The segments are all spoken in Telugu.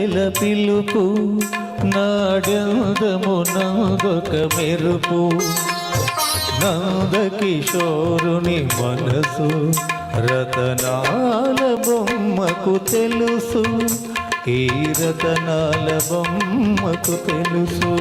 అందెల పిలుపు నాడెందమునందొక మెరుపు నందకిషోరుని మనసు రతనాల బొమ్మకు తెలుసు ఈ రతనాల బొమ్మకు తెలుసు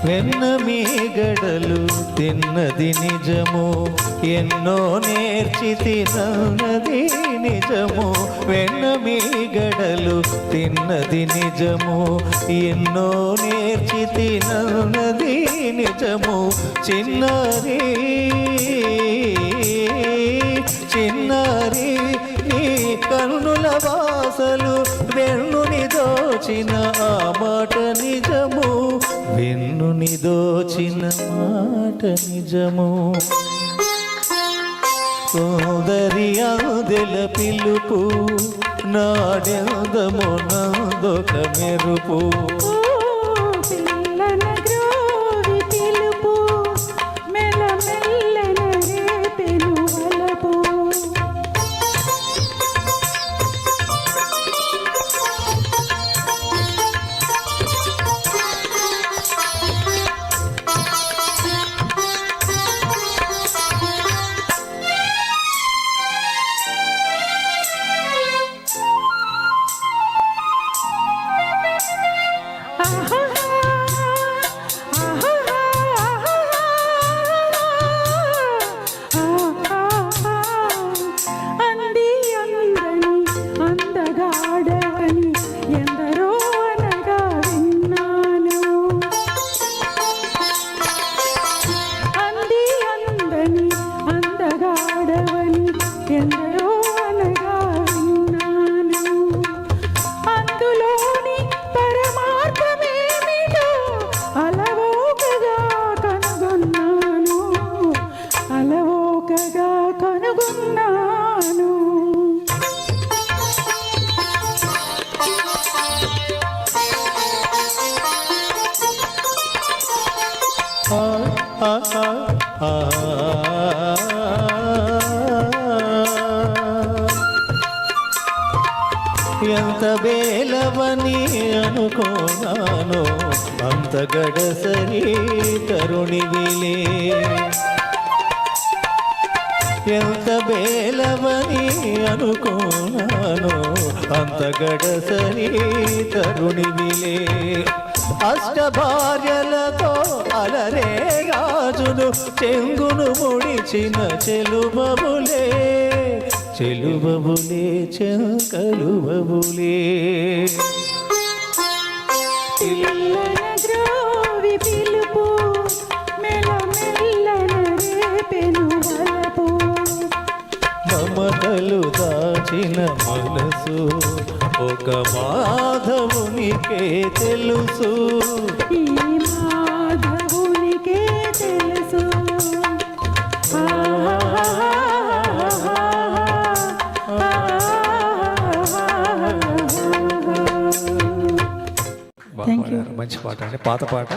వెన్న మీగడలు తిన్నది నిజము ఎన్నో నేర్చి తిన్నది నిజము వెన్న మీగడలు తిన్నది నిజము ఎన్నో నేర్చి తిన్నది నిజము చిన్నారి చిన్నారి నీ కన్నుల వాసలు వెన్నుని దోచిన ఆ మాట నిజము వెన్నుని దోచిన మాట నిజము సోదరి అందెల పిలుపు నాడెందము నందొక మెరుపు ఎంత వేలవని అనుకోనాను అంత గడసరి తరుణివిలే ఎంత వేలవని అనుకోనాను అంత గడసరి తరుణివిలే అష్టభార్యలతో అలరే రాజును చెంగును ముడిచిన చెలుబబులే చెలుబబులే చెంకలుబబులే మమతలు దాచిన మనసు ఒక మాధవునికే తెలుసు ఈ మాధవునికే తెలుసు మంచి పాట అండి పాత పాట